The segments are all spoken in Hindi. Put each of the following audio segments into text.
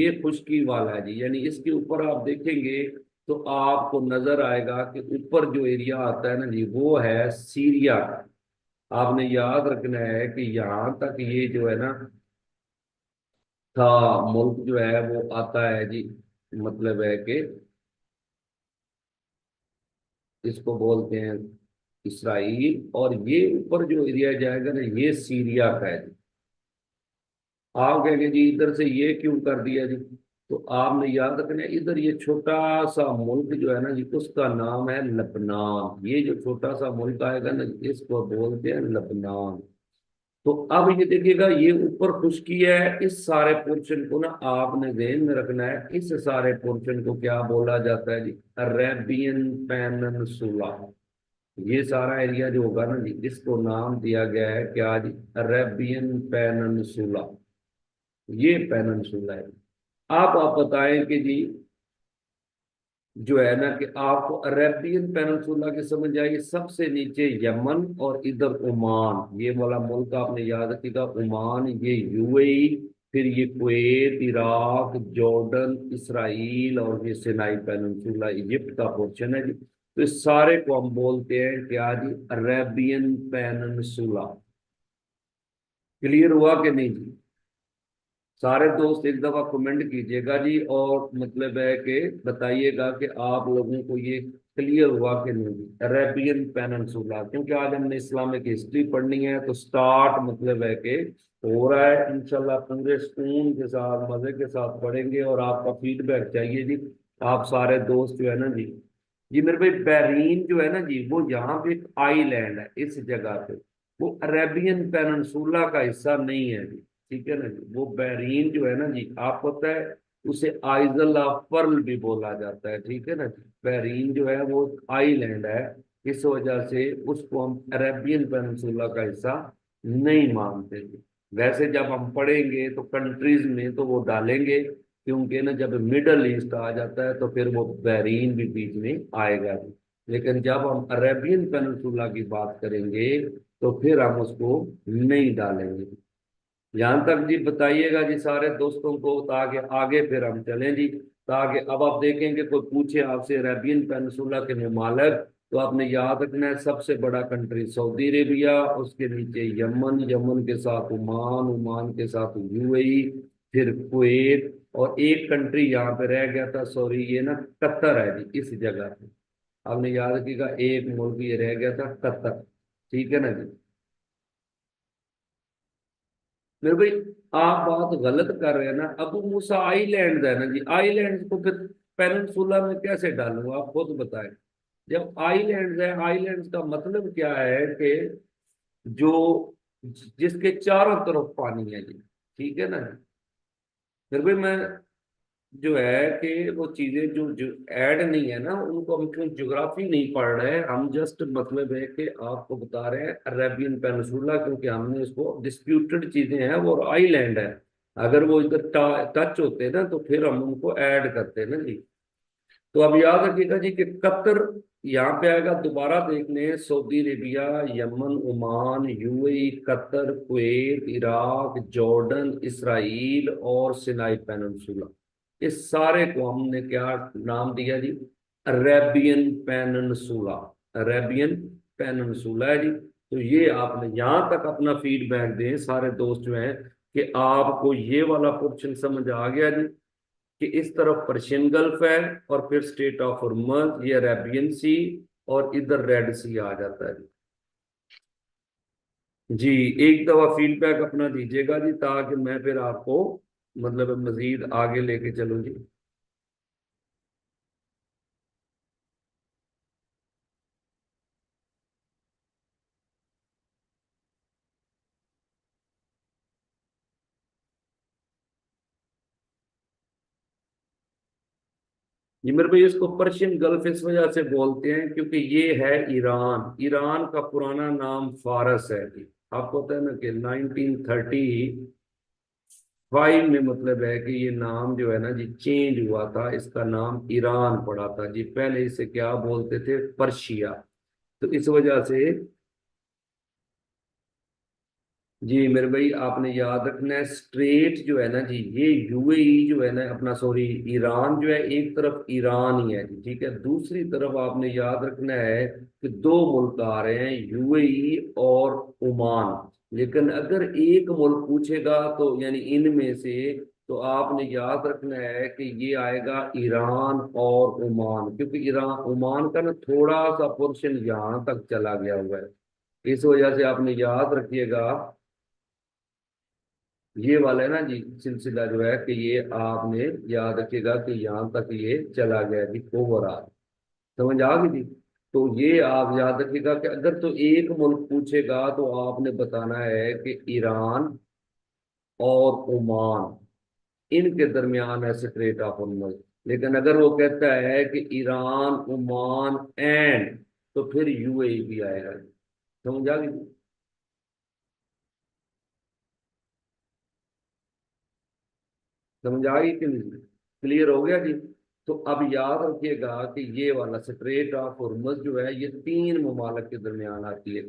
ये खुश्की वाला है जी, यानी इसके ऊपर आप देखेंगे तो आपको नजर आएगा कि ऊपर जो एरिया आता है ना जी, वो है सीरिया का। आपने याद रखना है कि यहाँ तक ये जो है ना था, मुल्क जो है वो आता है जी, मतलब है कि इसको बोलते हैं इसराइल, और ये ऊपर जो एरिया जाएगा ना ये सीरिया का है जी। आप कहेंगे जी इधर से ये क्यों कर दिया जी, तो आपने याद रखना है इधर ये छोटा सा मुल्क जो है ना जी, उसका नाम है लबनान। ये जो छोटा सा मुल्क आएगा ना, इसको बोलते हैं लबनान। तो अब ये देखिएगा, ये ऊपर खुश्की है, इस सारे पोर्शन को ना आपने ध्यान में रखना है। इस सारे पोर्शन को क्या बोला जाता है जी, अरेबियन पेनिनसुला। ये सारा एरिया जो होगा ना जी, इसको नाम दिया गया है क्या जी, अरेबियन पेनिनसुला। ये पेनिनसुला है। आप बताएं कि जी जो है ना कि आपको अरेबियन पेनिनसुला की समझ आई, सबसे नीचे यमन और इधर ओमान, ये वाला मुल्क आपने याद रखिएगा, ओमान, ये यूएई, फिर ये कुवैत, इराक, जॉर्डन, इसराइल, और ये सिनाई पेनिनसुला इजिप्ट का पोर्शन है जी। तो इस सारे को हम बोलते हैं क्या जी, अरेबियन पेनिनसुला। क्लियर हुआ कि नहीं जी? सारे दोस्त एक दफा कमेंट कीजिएगा जी, और मतलब है कि बताइएगा कि आप लोगों को ये क्लियर हुआ कि नहीं। अरेबियन पेनिनसुला, क्योंकि आज हमने इस्लामिक हिस्ट्री पढ़नी है, तो स्टार्ट मतलब है कि हो रहा है इंशाल्लाह, पूरे सुकून के साथ मजे के साथ पढ़ेंगे, और आपका फीडबैक चाहिए जी। आप सारे दोस्त जो है ना जी, जी मेरे भाई बहरीन जो है ना जी, वो यहाँ पे एक आईलैंड है इस जगह पे, वो अरेबियन पेनिनसुला का हिस्सा नहीं है जी। ठीक है ना जी, वो बहरीन जो है ना जी, आपको पता है उसे आइजल ऑफ पर्ल भी बोला जाता है। ठीक है ना जी, बहरीन जो है वो आइलैंड है, इस वजह से उसको हम अरेबियन पेनिनसुला का हिस्सा नहीं मानते जी। वैसे जब हम पढ़ेंगे तो कंट्रीज में तो वो डालेंगे, क्योंकि ना जब मिडल ईस्ट आ जाता है तो फिर वो बहरीन भी बीच में आएगा जी। लेकिन जब हम अरेबियन पेनिनसुला की बात करेंगे तो फिर हम उसको नहीं डालेंगे। यहाँ तक जी बताइएगा जी सारे दोस्तों को, ताकि आगे फिर हम चलें जी। ताकि अब आप देखेंगे कोई पूछे आपसे अरेबियन पेनिनसुला के ममालिक, तो आपने याद रखना है सबसे बड़ा कंट्री सऊदी अरेबिया, उसके नीचे यमन, यमन के साथ ओमान, ओमान के साथ यूएई, फिर कुवैत, और एक कंट्री यहाँ पे रह गया था, सॉरी ये ना कतर है जी इस जगह पे। आपने याद रखिएगा एक मुल्क ये रह गया था, कतर। ठीक है ना जी? मेरे भाई आप बात गलत कर रहे हैं ना, अबू मूसा आइलैंड है ना जी, आइलैंड को फिर पेनिनसुला में कैसे डालूं, आप खुद बताएं। जब आइलैंड है, आइलैंड का मतलब क्या है कि जो जिसके चारों तरफ पानी है जी। ठीक है ना जी? फिर भी मैं जो है कि वो चीजें जो ऐड नहीं है ना, उनको हम क्यों ज्योग्राफी नहीं पढ़ रहे हैं, हम जस्ट मतलब है कि आपको बता रहे हैं अरेबियन पेनिनसुला, क्योंकि हमने इसको डिस्प्यूटेड चीजें हैं, वो आइलैंड है। अगर वो इधर टच होते ना तो फिर हम उनको ऐड करते ना जी। तो अब याद रखिएगा जी कि कतर यहाँ पे आएगा, दोबारा देखने Saudi Arabia, Yemen, Oman, UAE, Qatar, Kuwait, Iraq, Jordan, Israel और सिनाई पेनिनसुला। इस सारे को हमने क्या नाम दिया जी, अरेबियन पेनिनसुला। अरेबियन पेनिनसुला है जी। तो ये आपने यहाँ तक अपना फीडबैक दें सारे दोस्त जो हैं, कि आपको ये वाला पोर्शन समझ आ गया जी, कि इस तरफ पर्शियन गल्फ है, और फिर स्टेट ऑफ हॉर्मज, ये अरेबियन सी, और इधर रेड सी आ जाता है जी। एक दफा फीडबैक अपना दीजिएगा जी, ताकि मैं फिर आपको मतलब मजीद आगे लेके चलूं जी। जी मेरे भाई इसको पर्शियन गल्फ इस वजह से बोलते हैं क्योंकि ये है ईरान, ईरान का पुराना नाम फारस है जी। आपको पता है ना कि 1935 में मतलब है कि ये नाम जो है ना जी चेंज हुआ था, इसका नाम ईरान पड़ा था जी। पहले इसे क्या बोलते थे, पर्शिया। तो इस वजह से जी मेरे भाई, आपने याद रखना है स्ट्रेट जो है ना जी, ये यूएई जो है ना अपना, सॉरी, ईरान जो है, एक तरफ ईरान ही है जी, ठीक है। दूसरी तरफ आपने याद रखना है कि दो मुल्क आ रहे हैं, यूएई और ओमान। लेकिन अगर एक मुल्क पूछेगा तो यानी इनमें से, तो आपने याद रखना है कि ये आएगा ईरान और ओमान, क्योंकि ईरान ओमान का ना थोड़ा सा पोर्शन यहाँ तक चला गया हुआ है। इस वजह से आपने याद रखिएगा, ये वाला है ना जी सिलसिला जो है, कि ये आपने याद रखिएगा कि यहाँ तक ये चला गया जी ओवरऑल। समझ आ गई जी। तो ये आप याद रखिएगा कि अगर तो एक मुल्क पूछेगा तो आपने बताना है कि ईरान और ओमान, इनके दरमियान है स्ट्रेट ऑफ हॉर्मज। लेकिन अगर वो कहता है कि ईरान, ओमान एंड, तो फिर यूएई भी आएगा। समझ आ गई। समझ आ गई कि नहीं? क्लियर हो गया जी। तो अब याद रखिएगा कि ये वाला स्ट्रेट ऑफ हॉर्मज जो है, ये तीन ममालिक के दरमियान आती है।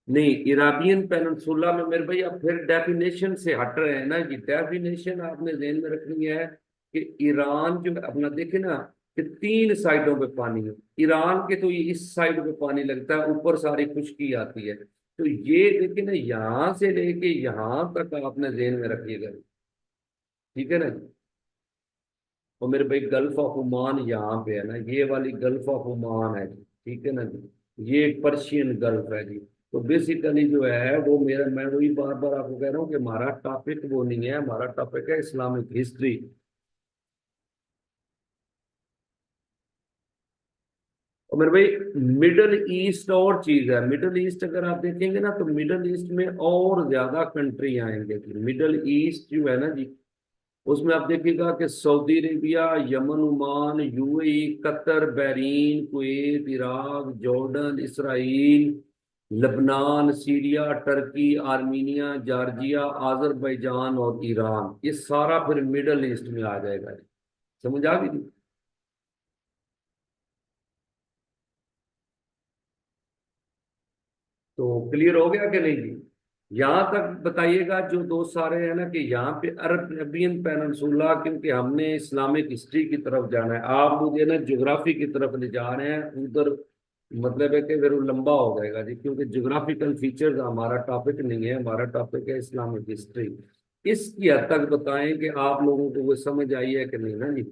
नहीं, इराबियन पेनिनसुला में मेरे भाई अब फिर डेफिनेशन से हट रहे हैं ना जी। डेफिनेशन आपने ध्यान में रखनी है कि ईरान जो है अपना, देखे ना कि तीन साइडों पे पानी है। ईरान के तो ये इस साइड पे पानी लगता है, ऊपर सारी खुश्की आती है। तो ये देखिए ना, यहाँ से लेके यहाँ तक आपने ध्यान में रखिएगा। ठीक है ना जी। और मेरे भाई गल्फ ऑफ ओमान यहाँ पे है ना, ये वाली गल्फ ऑफ ओमान है जी, ठीक है ना जी। ये पर्शियन गल्फ है जी। तो बेसिकली जो है वो मेरा, मैं वही बार बार आपको कह रहा हूँ कि हमारा टॉपिक वो नहीं है, हमारा टॉपिक है इस्लामिक हिस्ट्री। और मेरे भाई मिडल ईस्ट और चीज है, मिडल ईस्ट अगर आप देखेंगे ना, तो मिडल ईस्ट में और ज्यादा कंट्री आएंगे जी। मिडल ईस्ट जो है ना जी, उसमें आप देखिएगा कि Saudi Arabia, Yemen, Oman, UAE, Qatar, Bahrain, Kuwait, Iraq, Jordan, Israel, Lebanon, Syria, Turkey, Armenia, Georgia, Azerbaijan और ईरान, ये सारा फिर मिडल ईस्ट में आ जाएगा। समझ आ गई? तो क्लियर हो गया कि नहीं जी? यहाँ तक बताइएगा जो दोस्त सारे हैं ना, कि यहाँ पे अरबियन पेनिनसुला, क्योंकि हमने इस्लामिक हिस्ट्री की तरफ जाना है, आप मुझे ना ज्योग्राफी की तरफ ले जा रहे हैं उधर। मतलब है कि फिर वो लंबा हो जाएगा जी, क्योंकि ज्योग्राफिकल फीचर्स हमारा टॉपिक नहीं है, हमारा टॉपिक है इस्लामिक हिस्ट्री। इसकी हद तक बताएं कि आप लोगों को वो समझ आई है कि नहीं ना जी।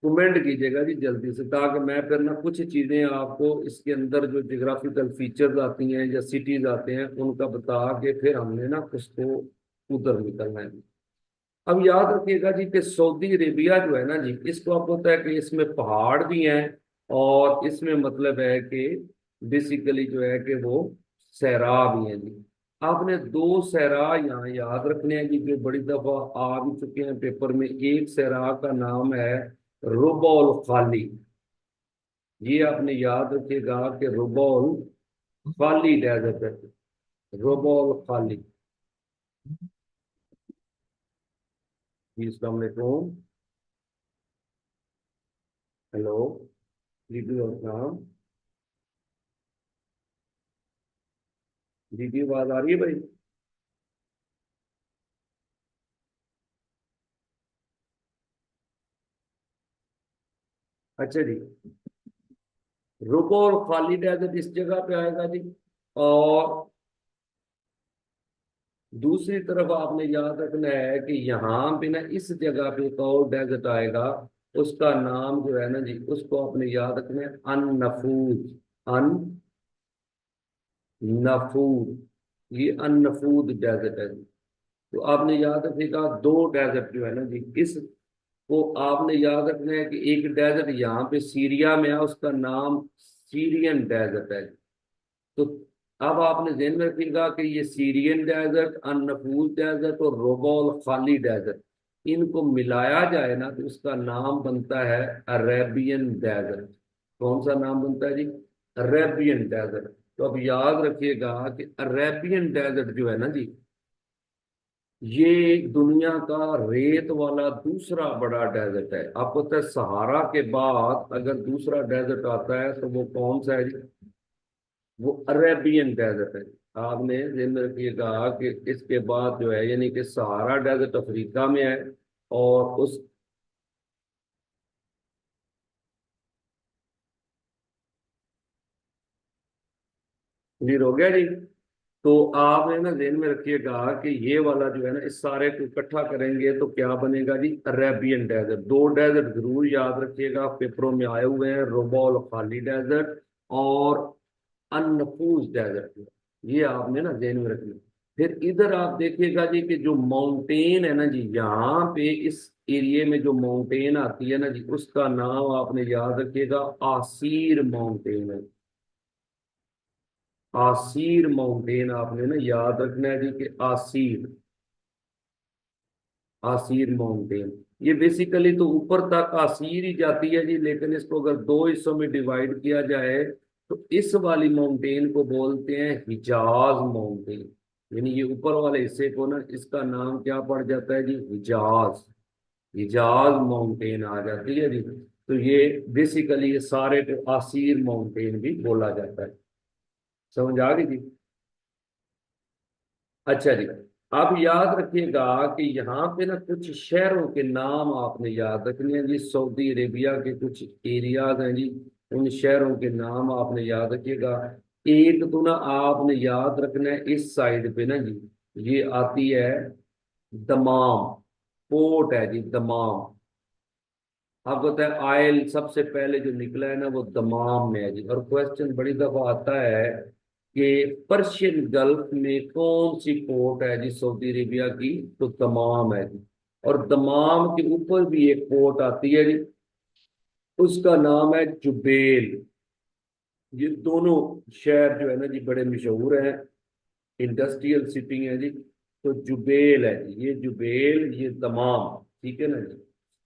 कमेंट कीजिएगा जी जल्दी से, ताकि मैं फिर ना कुछ चीजें आपको इसके अंदर जो जियोग्राफिकल फीचर्स आती हैं या सिटीज आते हैं उनका बता के फिर हमने ना उसको उधर निकलना है। अब याद रखिएगा जी कि सऊदी अरेबिया जो है ना जी, इसको आपको पता है कि इसमें पहाड़ भी हैं, और इसमें मतलब है कि बेसिकली जो है कि वो सहरा भी हैं जी। आपने दो सहरा यहाँ याद रखने हैं जी, जो बड़ी दफा आ भी चुके हैं पेपर में। एक सहरा का नाम है रुबौल खाली। ये आपने याद रखिएगा कि रुबौल खाली डेजर्ट है, रुबौल खाली। जी अस्सलाम वालेकुम। हेलो दीदी, और नाम? दीदी आवाज आ रही है भाई? अच्छा जी। रुको, और खाली डेजर्ट इस जगह पे आएगा जी। और दूसरी तरफ आपने याद रखना है कि यहाँ पे ना इस जगह पे एक और डेजर्ट आएगा। उसका नाम जो है ना जी, उसको आपने याद रखना है अन नफूद। अन नफूद, ये अन नफूद डेजर्ट है जी। तो आपने याद रखिएगा दो डेजर्ट जो है ना जी, इस को आपने याद रखना है कि एक डेजर्ट यहाँ पे सीरिया में है, उसका नाम सीरियन डेजर्ट है। तो अब आपने ध्यान में रखिएगा कि ये सीरियन डेजर्ट, अनफूल डेजर्ट और रोबोल खाली डेजर्ट, इनको मिलाया जाए ना तो उसका नाम बनता है अरेबियन डेजर्ट। कौन सा नाम बनता है जी? Arabian desert. तो अब याद रखिएगा कि अरेबियन डेजर्ट जो है ना जी, ये दुनिया का रेत वाला दूसरा बड़ा डेजर्ट है। आपको पता है सहारा के बाद अगर दूसरा डेजर्ट आता है तो वो कौन सा है जी? वो अरेबियन डेजर्ट है। आपने ध्यान में रखिएगा कि इसके बाद जो है यानी कि सहारा डेजर्ट अफ्रीका में है। और उस क्लियर हो गया जी। तो आप है ना ध्यान में रखिएगा कि ये वाला जो है ना इस सारे को इकट्ठा करेंगे तो क्या बनेगा जी, अरेबियन डेजर्ट। दो डेजर्ट जरूर याद रखिएगा, पेपरों में आए हुए हैं, रोबोल खाली डेजर्ट और अनफूस डेजर्ट। ये आपने ना ध्यान में रखना। फिर इधर आप देखिएगा जी कि जो माउंटेन है ना जी, यहाँ पे इस एरिया में जो माउंटेन आती है ना जी, उसका नाम आपने याद रखिएगा, आसीर माउंटेन है। आसीर माउंटेन आपने ना याद रखना है जी कि आसीर, आसीर माउंटेन। ये बेसिकली तो ऊपर तक आसीर ही जाती है जी, लेकिन इसको अगर दो हिस्सों में डिवाइड किया जाए तो इस वाली माउंटेन को बोलते हैं हिजाज माउंटेन। यानी ये ऊपर वाले हिस्से को ना इसका नाम क्या पड़ जाता है जी, हिजाज। हिजाज माउंटेन आ जाती है जी। तो ये बेसिकली ये सारे को आसीर माउंटेन भी बोला जाता है। समझ आ गई जी। अच्छा जी। आप याद रखिएगा कि यहाँ पे ना कुछ शहरों के नाम आपने याद रखने हैं जी, सऊदी अरेबिया के कुछ एरियाज हैं जी, उन शहरों के नाम आपने याद रखिएगा। एक तो ना आपने याद रखना है इस साइड पे ना जी, ये आती है दमाम, पोर्ट है जी दमाम। आपको पता है आयल सबसे पहले जो निकला है ना वो दमाम में है जी। और क्वेश्चन बड़ी दफा आता है कि पर्शियन गल्फ में कौन सी पोर्ट है जी सऊदी अरेबिया की, तो दमाम है जी। और दमाम के ऊपर भी एक पोर्ट आती है जी, उसका नाम है जुबेल। ये दोनों शहर जो है ना जी बड़े मशहूर हैं, इंडस्ट्रियल सिटी है जी। तो जुबेल है जी, ये जुबेल, ये दमाम, ठीक है ना जी।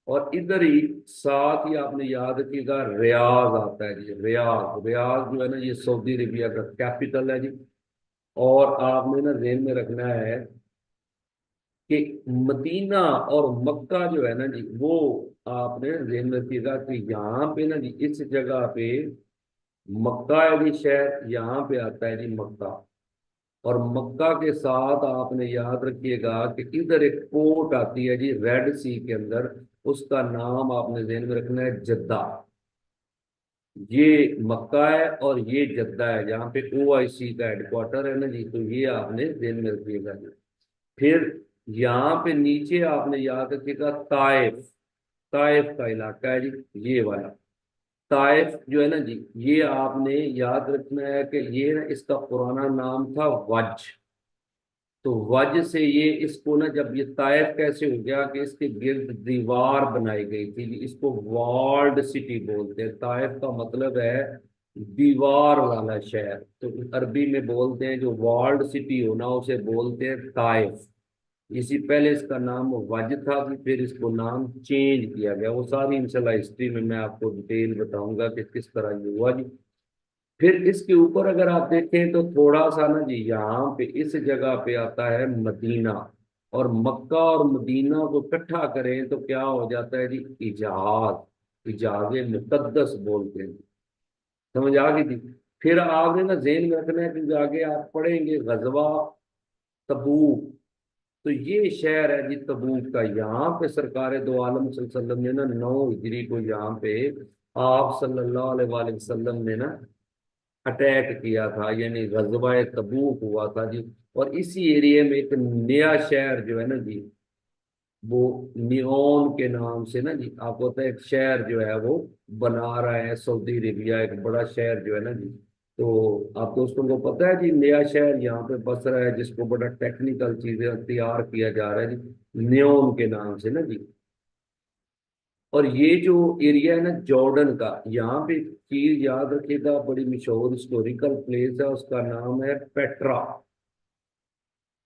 और इधर ही साथ ही आपने याद रखिएगा रियाज आता है जी, रियाज। रियाज जो है ना ये सऊदी अरेबिया का कैपिटल है जी। और आपने ना ध्यान में रखना है कि मदीना और मक्का जो है ना जी वो आपने ध्यान में रखिएगा कि यहाँ पे ना जी इस जगह पे मक्का है जी शहर, यहाँ पे आता है जी मक्का। और मक्का के साथ आपने याद रखिएगा कि इधर एक पोर्ट आती है जी रेड सी के अंदर, उसका नाम आपने ध्यान में रखना है जद्दा। ये मक्का है और ये जद्दा है, जहाँ पे OIC का हेडक्वार्टर है ना जी। तो ये आपने ध्यान में रखिएगा जी। फिर यहाँ पे नीचे आपने याद रखिएगा ताइफ, ताइफ का इलाका है जी ये वाला। ताइफ जो है ना जी, ये आपने याद रखना है कि ये ना इसका पुराना नाम था वज। तो वज से ये इसको ना, जब ये ताइफ कैसे हो गया कि इसके गिर्द दीवार बनाई गई थी, इसको वॉल्ड सिटी बोलते हैं। ताइफ का मतलब है दीवार वाला शहर। तो अरबी में बोलते हैं जो वॉल्ड सिटी हो ना उसे बोलते हैं ताइफ। इसी पहले इसका नाम वज था, फिर इसको नाम चेंज किया गया। वो सारी इंशाल्लाह हिस्ट्री में मैं आपको डिटेल बताऊंगा कि किस तरह ये हुआ जी। फिर इसके ऊपर अगर आप देखें तो थोड़ा सा ना जी यहाँ पे इस जगह पे आता है मदीना। और मक्का और मदीना को इकट्ठा करें तो क्या हो जाता है जी, इजाज। इजाज मुकद्दस बोलते हैं। समझ आ गई थी। फिर आपने ना जेन में रखना है कि आगे आप पढ़ेंगे गजवा तबूक। तो ये शहर है जी तबूक का। यहाँ पे सरकार दो आलम सल्लल्लाहु अलैहि वसल्लम ने ना 9 हिजरी को यहाँ पे आप सल्लल्लाहु अलैहि वसल्लम ने ना अटैक किया था, यानी गजवा तबूक हुआ था जी। और इसी एरिया में एक नया शहर जो है ना जी, वो नियोन के नाम से ना जी आपको पता है एक शहर जो है वो बना रहा है सऊदी अरेबिया, एक बड़ा शहर जो है ना जी। तो आप दोस्तों को पता है जी नया शहर यहाँ पे बस रहा है जिसको बड़ा टेक्निकल चीजें तैयार किया जा रहा है जी, नियोन के नाम से ना जी। और ये जो एरिया है ना जॉर्डन का, यहाँ पे एक चीज याद रखिएगा, बड़ी मशहूर हिस्टोरिकल प्लेस है, उसका नाम है पेट्रा।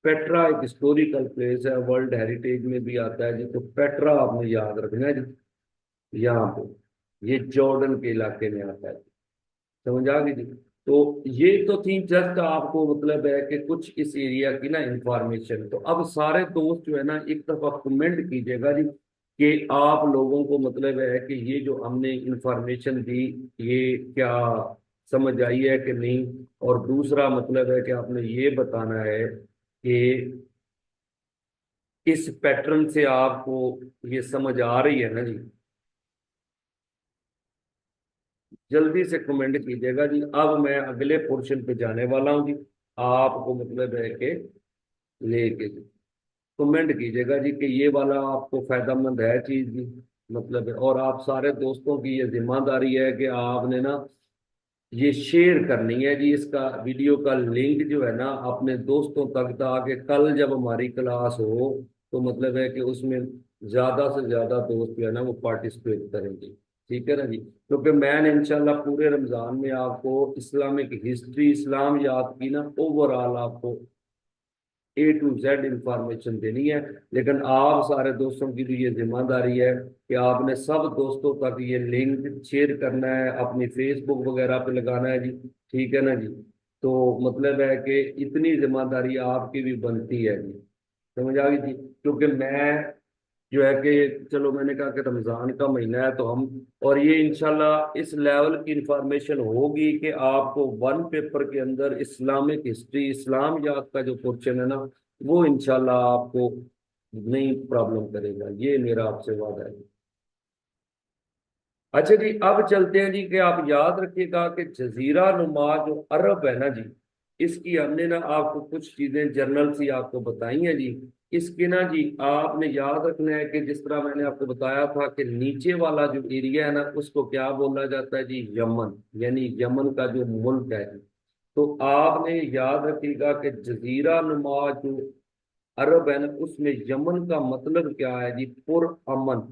पेट्रा एक हिस्टोरिकल प्लेस है, वर्ल्ड हेरिटेज में भी आता है जी। तो पेट्रा आपने याद रखना है जी, यहाँ पे ये जॉर्डन के इलाके में आता है। समझ आ गई जी। तो ये तो थी जस्ट आपको मतलब है कि कुछ इस एरिया की ना इंफॉर्मेशन। तो अब सारे दोस्त जो है ना एक दफा कमेंट कीजिएगा जी कि आप लोगों को मतलब है कि ये जो हमने इंफॉर्मेशन दी ये क्या समझ आई है कि नहीं। और दूसरा मतलब है कि आपने ये बताना है कि इस पैटर्न से आपको ये समझ आ रही है ना जी। जल्दी से कमेंट कीजिएगा जी। अब मैं अगले पोर्शन पे जाने वाला हूँ जी। आपको मतलब है कि लेके जी कमेंट कीजिएगा जी कि ये वाला आपको फायदामंद है चीज जी। मतलब है, और आप सारे दोस्तों की ये जिम्मेदारी है कि आपने ना ये शेयर करनी है जी। इसका वीडियो का लिंक जो है ना अपने दोस्तों तक, ताकि कल जब हमारी क्लास हो तो मतलब है कि उसमें ज्यादा से ज्यादा दोस्त जो है ना वो पार्टिसिपेट करेंगे। ठीक है ना जी। क्योंकि मैंने इंशाल्लाह पूरे रमजान में आपको इस्लामिक हिस्ट्री, इस्लाम याद की ना ओवरऑल आपको A to Z इंफॉर्मेशन देनी है। लेकिन आप सारे दोस्तों की भी ये जिम्मेदारी है कि आपने सब दोस्तों तक ये लिंक शेयर करना है, अपनी फेसबुक वगैरह पे लगाना है जी। ठीक है ना जी। तो मतलब है कि इतनी जिम्मेदारी आपकी भी बनती है जी। समझ आ गई जी। क्योंकि मैं जो है कि चलो मैंने कहा कि रमजान का महीना है तो हम, और ये इंशाल्लाह इस लेवल की इंफॉर्मेशन होगी कि आपको वन पेपर के अंदर इस्लामिक हिस्ट्री, इस्लाम याद का जो पोर्शन है ना वो इंशाल्लाह आपको नहीं प्रॉब्लम करेगा। ये मेरा आपसे वादा है। अच्छा जी, अब चलते हैं जी कि आप याद रखिएगा कि जजीरा नुमा जो अरब है ना जी, इसकी हमने ना आपको कुछ चीजें जर्नल सी आपको बताई हैं जी। इसके ना जी आपने याद रखना है कि जिस तरह मैंने आपको बताया था कि नीचे वाला जो एरिया है ना उसको क्या बोला जाता है जी, यमन। यानी यमन का जो मुल्क है जी। तो आपने याद रखिएगा कि जजीरा नुमा जो अरब है ना उसमें यमन का मतलब क्या है जी, पुर अमन।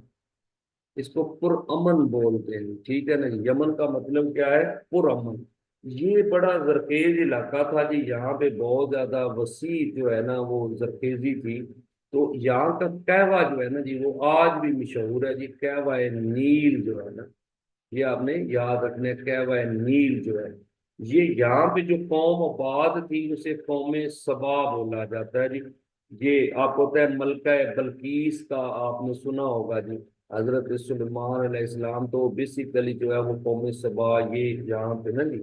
इसको पुरअमन बोलते हैं। ठीक है ना। यमन का मतलब क्या है, पुरअमन। ये बड़ा जरखेज इलाका था जी। यहाँ पे बहुत ज्यादा वसी जो है ना वो जरखेजी थी। तो यहाँ का कहवा जो है ना जी वो आज भी मशहूर है जी। कहवा नील जो है ना, ये आपने याद रखना है। कहवा नील जो है, ये यहाँ पे जो कौम आबाद थी उसे कौम सबा बोला जाता है जी। ये आपको पता है मलका बल्कीस का आपने सुना होगा जी। हजरत सुलेमान अलैहिस्सलाम तो बेसिकली जो है वो कौम सबा ये यहाँ पे ना जी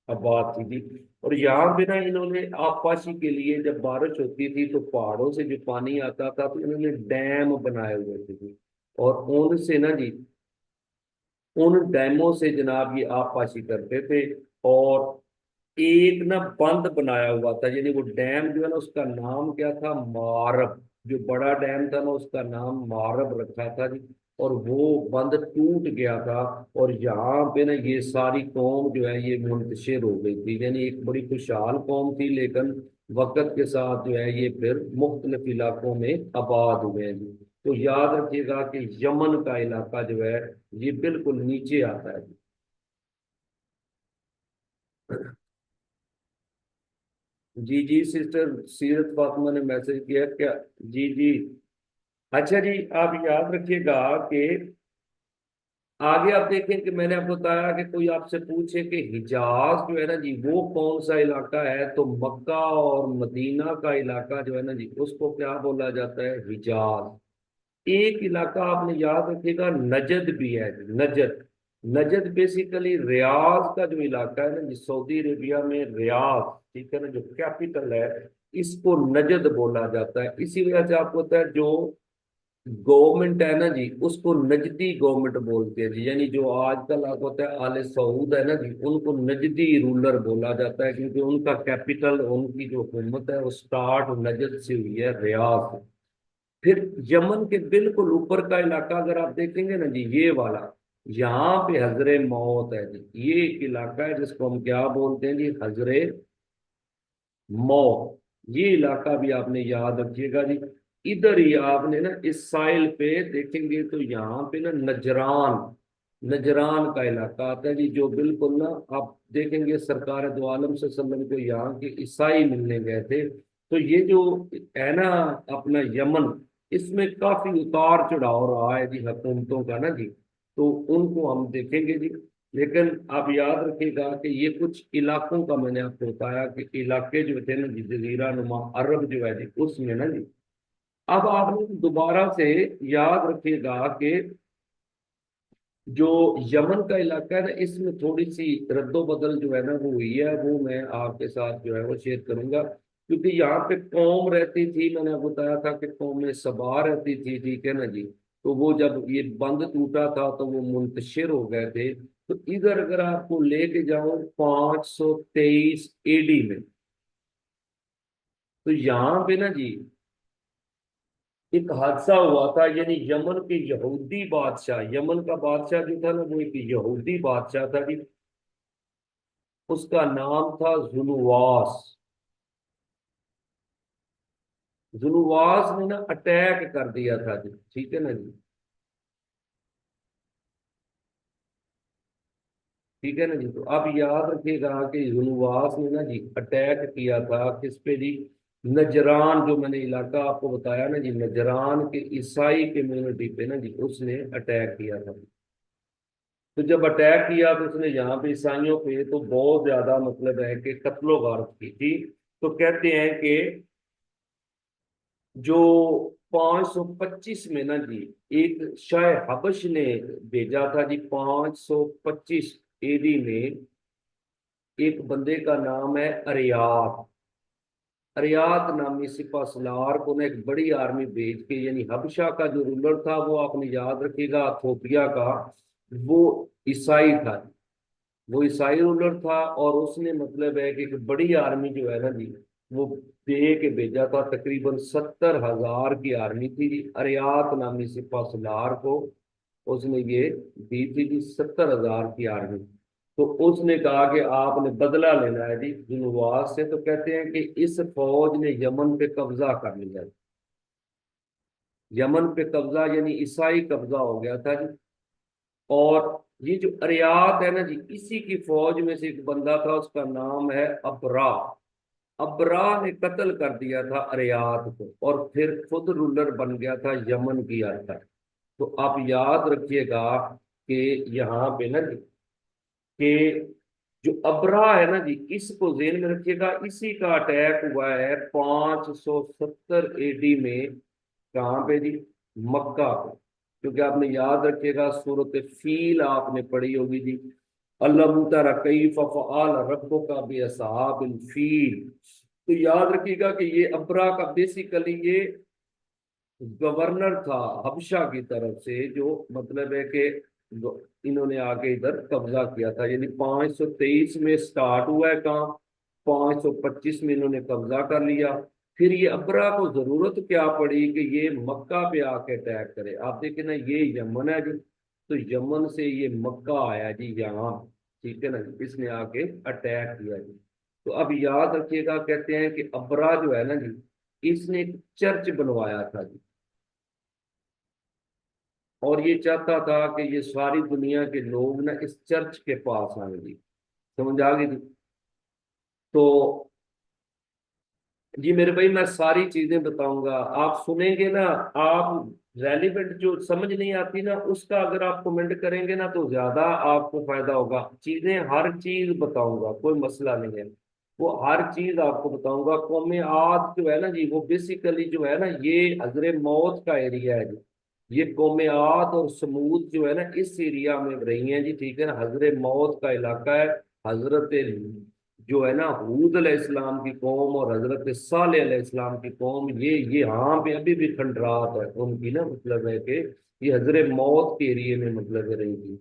आबाद थी जी। और यहाँ पे ना इन्होंने आबपाशी के लिए जब बारिश होती थी तो पहाड़ों से जो पानी आता था तो इन्होंने डैम बनाए हुए थे जी। और उनसे ना जी उन डैमों से जनाब ये आबपाशी करते थे। और एक ना बंद बनाया हुआ था, यानी वो डैम जो है ना उसका नाम क्या था, मारब। जो बड़ा डैम था ना उसका नाम मारब रखा था जी। और वो बंद टूट गया था। और यहाँ पे ना ये सारी कौम जो है ये मुंतशिर हो गई थी। यानी एक बड़ी खुशहाल कौम थी, लेकिन वक्त के साथ जो है ये फिर मुख्तलिफ इलाकों में आबाद हुए हैं जी। तो याद रखिएगा कि यमन का इलाका जो है ये बिल्कुल नीचे आता है। जी जी सिस्टर सीरत फातिमा ने मैसेज किया क्या। जी जी। अच्छा जी, आप याद रखिएगा कि आगे आप देखें कि मैंने आपको बताया कि कोई आपसे पूछे कि हिजाज जो है ना जी वो कौन सा इलाका है, तो मक्का और मदीना का इलाका जो है ना जी उसको क्या बोला जाता है, हिजाज। एक इलाका आपने याद रखिएगा नजद भी है जी, नजद। नजद बेसिकली रियाज का जो इलाका है ना जी, सऊदी अरेबिया में रियाज, ठीक है ना, जो कैपिटल है, इसको नजद बोला जाता है। इसी वजह से आपको पता है जो गवर्नमेंट है ना जी उसको नजदी गवर्नमेंट बोलते हैं जी। यानी जो आजकल आपको पता है आले सऊद है ना जी उनको नजदी रूलर बोला जाता है, क्योंकि उनका कैपिटल, उनकी जो हुकूमत है वो स्टार्ट नजद से हुई है, रियाज से। फिर यमन के बिल्कुल ऊपर का इलाका अगर आप देखेंगे ना जी, ये वाला, यहाँ पे हजरे मौत है जी। ये एक इलाका है जिसको हम क्या बोलते हैं जी, हजरे मौत। ये इलाका भी आपने याद रखिएगा जी। इधर ही आपने ना इस साइल पे देखेंगे तो यहाँ पे ना नजरान, नजरान का इलाका आता है जी। जो बिल्कुल ना आप देखेंगे सरकार दो आलम सल्लम को यहाँ के ईसाई मिलने गए थे। तो ये जो है ना अपना यमन, इसमें काफी उतार चढ़ाव रहा है जी हुकूमतों का ना जी। तो उनको हम देखेंगे जी। लेकिन आप याद रखिएगा कि ये कुछ इलाकों का मैंने आपको बताया कि इलाके जो थे ना जी जजीरा नुमा अरब जो है जी उसमें ना जी। अब आप लोग दोबारा से याद रखिएगा कि जो यमन का इलाका है ना, इसमें थोड़ी सी रद्दोबदल जो है ना वो हुई है, वो मैं आपके साथ जो है वो शेयर करूंगा। क्योंकि यहाँ पे कौम रहती थी, मैंने आपको बताया था कि कौम में सबा रहती थी, ठीक है ना जी। तो वो जब ये बंद टूटा था तो वो मुंतशिर हो गए थे। तो इधर अगर आपको लेके जाऊं 523 एडी में, तो यहाँ पे ना जी एक हादसा हुआ था। यानी यमन के यहूदी बादशाह, यमन का बादशाह जो था ना वो एक यहूदी बादशाह था जी। उसका नाम था जुलूवास। जुलूवास ने ना अटैक कर दिया था जी, ठीक है ना जी। ठीक है ना जी। तो आप याद रखिएगा कि जुलूवास ने ना जी अटैक किया था किस पे जी? नजरान, जो मैंने इलाका आपको बताया ना जी, नजरान के ईसाई कम्युनिटी पे ना जी उसने अटैक किया था। तो जब अटैक किया तो उसने यहाँ पे ईसाइयों पे तो बहुत ज्यादा मतलब है कि कत्लो गारत की थी। तो कहते हैं कि जो 525 में ना जी एक शाह हबश ने भेजा था जी, 525 एडी में एक बंदे का नाम है अरियात। अरियात नामी सिपा सलार को ना एक बड़ी आर्मी भेज के, यानी हबशा का जो रूलर था वो आपने याद रखिएगा इथोपिया का, वो ईसाई था। वो ईसाई रूलर था और उसने मतलब है कि एक बड़ी आर्मी जो है ना जी वो दे के भेजा था। तकरीबन 70,000 की आर्मी थी जी, अरियात नामी सिपा सलार को उसने ये दी थी जी, 70,000 की आर्मी। तो उसने कहा कि आपने बदला लेना है जी जुनवास से। तो कहते हैं कि इस फौज ने यमन पे कब्जा कर लिया। यमन पे कब्जा यानी ईसाई कब्जा हो गया था जी। और ये जो अरियात है ना जी, इसी की फौज में से एक बंदा था, उसका नाम है अबरा। अबरा ने कत्ल कर दिया था अरियात को और फिर खुद रूलर बन गया था यमन की अर्थ। तो आप याद रखिएगा कि यहाँ पे ना जी कि जो अबरा है ना जी, इसको जेल में रखिएगा। इसी का अटैक हुआ है 570 एडी में। कहाँ पे जी? मक्का पे। क्योंकि आपने याद रखिएगा सूरत फील आपने पढ़ी होगी जी, अलम तरा कैफ फअल रब्बुका बि असहाबिल फील। तो याद रखिएगा कि ये अबरा का बेसिकली ये गवर्नर था हबशा की तरफ से, जो मतलब है कि इन्होंने आके इधर कब्जा किया था। यानी 523 में स्टार्ट हुआ है काम, 525 में इन्होंने कब्जा कर लिया। फिर ये अबरा को जरूरत क्या पड़ी कि ये मक्का पे आके अटैक करे। आप देखें ना, ये यमन है जी, तो यमन से ये मक्का आया जी यहाँ, ठीक है ना जी। इसने आके अटैक किया जी। तो अब याद रखिएगा, कहते हैं कि अबरा जो है ना जी, इसने एक चर्च बनवाया था जी। और ये चाहता था कि ये सारी दुनिया के लोग ना इस चर्च के पास आए जी। समझ आ गई जी? तो जी मेरे भाई, मैं सारी चीजें बताऊंगा, आप सुनेंगे ना। आप रेलिवेंट जो समझ नहीं आती ना उसका अगर आप कमेंट करेंगे ना तो ज्यादा आपको फायदा होगा। चीजें हर चीज बताऊंगा, कोई मसला नहीं है। वो हर चीज आपको बताऊंगा। कौमे आद जो है ना जी, वो बेसिकली जो है ना ये हजरे मौत का एरिया है जी। ये कौमे आद और समूद जो है ना इस एरिया में रही हैं जी, ठीक है ना। हजरे मौत का इलाका है। हजरत जो है ना हूद अलैहिस्सलाम की कौम और हजरत सालेह अलैहिस्सलाम की कौम, ये यहाँ पे अभी भी खंडरात है उनकी ना, मतलब है कि ये हजरे मौत के एरिए में मतलब है रही थी।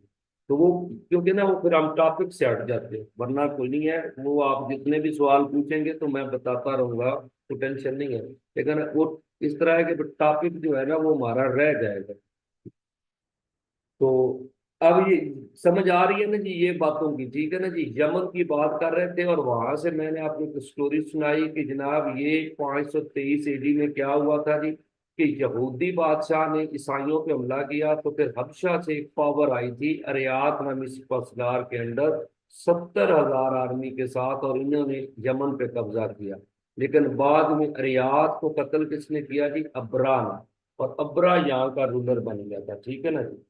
तो वो क्योंकि ना वो फिर हम टॉपिक से हट जाते हैं, वरना कोई नहीं है। वो आप जितने भी सवाल पूछेंगे तो मैं बताता रहूंगा, तो टेंशन नहीं है। लेकिन वो इस तरह है कि टॉपिक जो है ना वो हमारा रह जाएगा। तो अब ये समझ आ रही है ना जी ये बातों की, ठीक है ना जी। यमन की बात कर रहे थे और वहां से मैंने आपको एक स्टोरी सुनाई कि जनाब ये 523 एडी में क्या हुआ था जी, कि यहूदी बादशाह ने ईसाइयों पे हमला किया। तो फिर हबशा से एक पावर आई थी अरियात नामी सिपहसालार के अंडर 70,000 आर्मी के साथ, और इन्होंने यमन पे कब्जा किया। लेकिन बाद में अरियात को कत्ल किसने किया जी? अबरा ने। और अबरा यहाँ का रूलर बन गया था, ठीक है ना जी।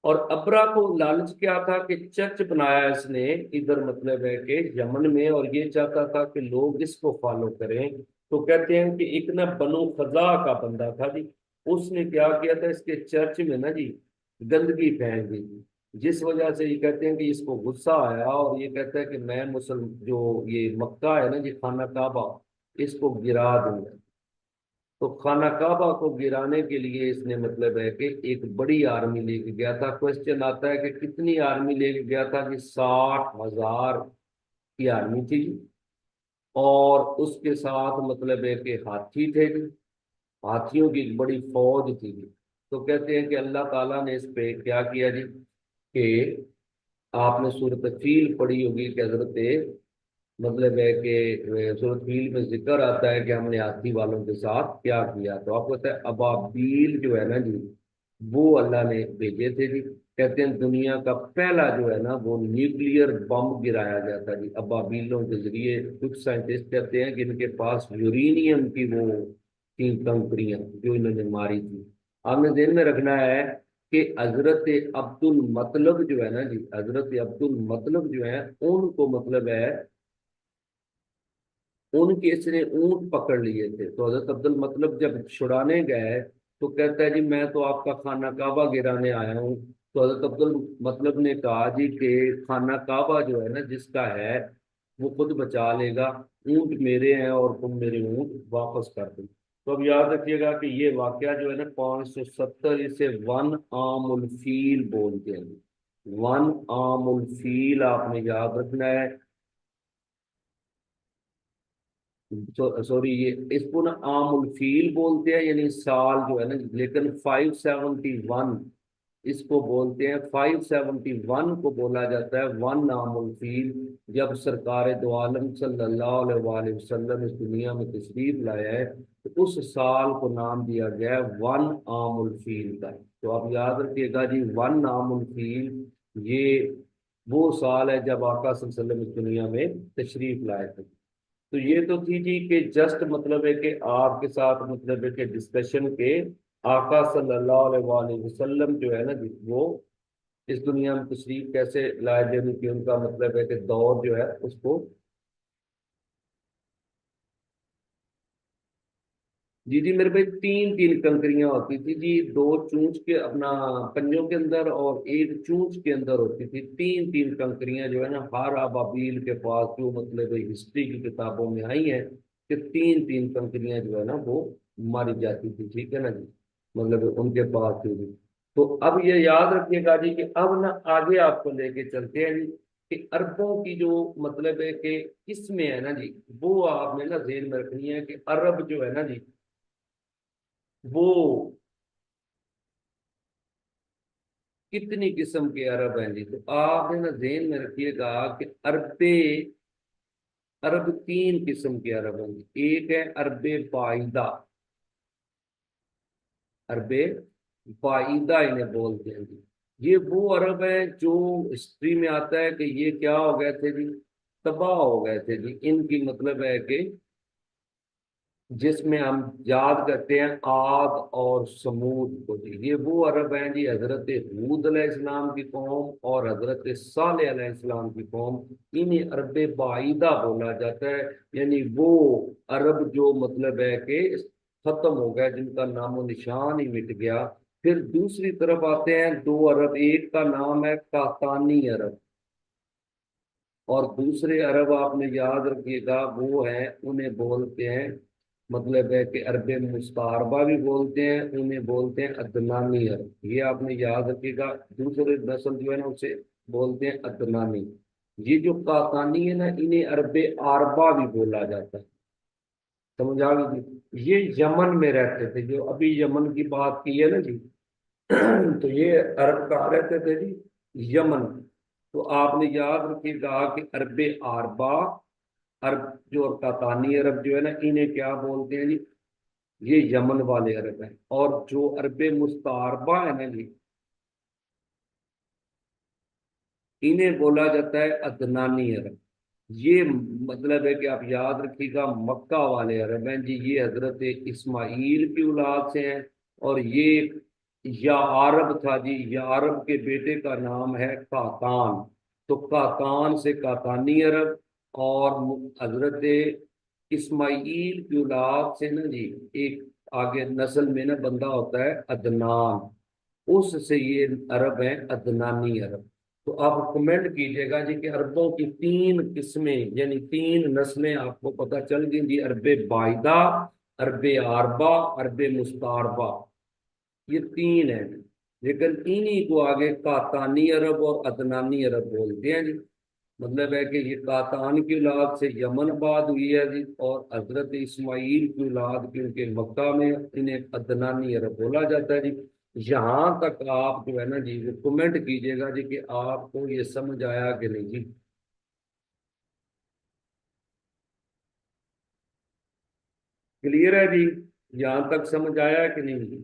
और अबरा को लालच क्या था कि चर्च बनाया इसने इधर, मतलब है कि यमन में, और ये चाहता था कि लोग इसको फॉलो करें। तो कहते हैं कि एक ना बनु खजा का बंदा था जी, उसने क्या किया था इसके चर्च में ना जी गंदगी फैल दी थी, जिस वजह से ये कहते हैं कि इसको गुस्सा आया और ये कहता है कि मैं मुसल जो ये मक्का है ना जी, खाना काबा, इसको गिरा दूंगा। तो खाना काबा को गिराने के लिए इसने मतलब है कि एक बड़ी आर्मी लेके गया था। क्वेश्चन आता है कि कितनी आर्मी लेके गया था, कि 60,000 की आर्मी थी, और उसके साथ मतलब है कि हाथी थे जी, हाथियों की एक बड़ी फौज थी जी। तो कहते हैं कि अल्लाह ताला ने इस पे क्या किया जी, कि आपने सूरत फील पढ़ी होगी कि हजरत मतलब है कि सूरत फील में जिक्र आता है कि हमने हाथी वालों के साथ क्या किया। तो आपको पता है अबाबील जो है ना जी, वो अल्लाह ने भेजे थे जी। कहते हैं दुनिया का पहला जो है ना वो न्यूक्लियर बम गिराया गया था जी अबाबीलों के जरिए। कुछ साइंटिस्ट कहते हैं कि इनके पास यूरेनियम की वो तीन कंकरियां जो इन्होंने मारी थी। आपने ध्यान में रखना है कि हजरत अब्दुल मतलब जो है ना जी, हजरत अब्दुल मतलब जो है उनको मतलब है उनके इसने ऊंट पकड़ लिए थे। तो हजरत अब्दुल मतलब जब छुड़ाने गए तो कहता है जी मैं तो आपका खाना काबा गिराने आया हूँ। तो हजरत अब्दुल मतलब ने कहा जी कि खाना काबा जो है ना जिसका है वो खुद बचा लेगा, ऊंट मेरे हैं और तुम मेरे ऊंट वापस कर दो। तो अब याद रखिएगा कि ये वाकया जो है ना 570, इसे वन आमुल फील बोलते हैं। वन आमुल फील आपने याद रखना है। सॉरी, ये इसको ना आमुल फील बोलते हैं, यानी साल जो है ना, लेकिन 571 इसको बोलते हैं। 571 को बोला जाता है वन आमुल फील। जब सरकार दो आलम सल्लल्लाहु अलैहि वसल्लम इस दुनिया में तशरीफ लाया है तो उस साल को नाम दिया गया है वन आमुल फील का। तो आप याद रखिएगा जी, वन आमुल फील ये वो साल है जब आका सल्लल्लाहु अलैहि वसल्लम इस दुनिया में तशरीफ लाए थे। तो ये तो थी जी कि जस्ट मतलब है कि आपके साथ मतलब है कि डिस्कशन के आका सल्लल्लाहु अलैहि वसल्लम जो है ना जी, वो इस दुनिया में तशरीफ कैसे लाए, यानी कि उनका मतलब है कि दौर जो है उसको। जी जी मेरे भाई, तीन तीन कंकरियां होती थी जी, दो चूंच के अपना पंजों के अंदर और एक चूंच के अंदर होती थी। तीन तीन कंकरियां जो है ना हर अबाबील के पास, जो मतलब हिस्ट्री की किताबों में आई है कि तीन तीन कंकरियां जो है ना वो मारी जाती थी, ठीक है ना जी, मतलब उनके पास थी जी। तो अब ये याद रखिएगा जी कि अब ना आगे आपको लेके चलते हैं जी, कि अरबों की जो मतलब है कि किस्में है ना जी, वो आपने ना ध्यान में रखनी है कि अरब जो है ना जी, वो कितनी किस्म के अरब हैं जी। तो आपने ना ध्यान में रखिएगा कि अरबे अरब तीन किस्म के अरब हैं जी। एक है अरबे बाइदा, अरबे बाइदा इन्हें बोलते हैं जी। ये वो अरब हैं जो हिस्ट्री में आता है कि ये क्या हो गए थे जी, तबाह हो गए थे जी। इनकी मतलब है कि जिसमें हम याद करते हैं आद और समूद को जी, ये वो अरब हैं जी, हजरत हूद अलैहिस्सलाम की कौम और हजरत सालेह अलैहिस्सलाम की कौम। इन्हें अरब बाइदा बोला जाता है, यानी वो अरब जो मतलब है कि खत्म हो गए, जिनका नामो निशान ही मिट गया। फिर दूसरी तरफ आते हैं दो अरब, एक का नाम है कातानी अरब, और दूसरे अरब आपने याद रखिएगा वो है, उन्हें बोलते हैं मतलब है कि अरब मुस्तारबा भी बोलते हैं, उन्हें बोलते हैं अदनानी अरब। ये आपने याद रखिएगा, दूसरे नस्ल जो है ना उसे बोलते हैं अदनानी। ये जो कातानी है ना, इन्हें अरब आरबा भी बोला जाता है। समझ आ गई जी। ये यमन में रहते थे, जो अभी यमन की बात की है ना जी, तो ये अरब कहाँ रहते थे जी, यमन। तो आपने याद रखिएगा कि अरब आरबा, अरब जो कातानी अरब जो है ना, इन्हें क्या बोलते हैं जी, ये यमन वाले अरब हैं। और जो अरब मुस्तारबा है ना जी, इन्हें बोला जाता है अदनानी अरब। ये मतलब है कि आप याद रखिएगा मक्का वाले अरब हैं जी, ये हजरत इस्माइल की औलाद से हैं। और ये या अरब था जी, या अरब के बेटे का नाम है कातान। तो कातान से कातानी अरब, और हजरत इस्माइल की औलाद से ना जी एक आगे नस्ल में ना बंदा होता है अदनान। उससे ये अरब है अदनानी अरब। तो आप कमेंट कीजिएगा जी कि अरबों की तीन किस्में यानी तीन नस्लें आपको पता चल गई जी, अरबे बायदा, अरबे आरबा, अरबे मुस्तारबा, ये तीन है। लेकिन इन्हीं को आगे कातानी अरब और अदनानी अरब बोलते हैं जी। मतलब है कि ये कातान की औलाद से यमन बात हुई है जी, और हजरत इस्माइल की औलाद क्योंकि मक्का में, इन्हें अदनानी अरब बोला जाता है जी। यहाँ तक आप जो है ना जी वो कमेंट कीजिएगा जी कि आपको ये समझ आया कि नहीं जी। क्लियर है जी, यहाँ तक समझ आया कि नहीं जी।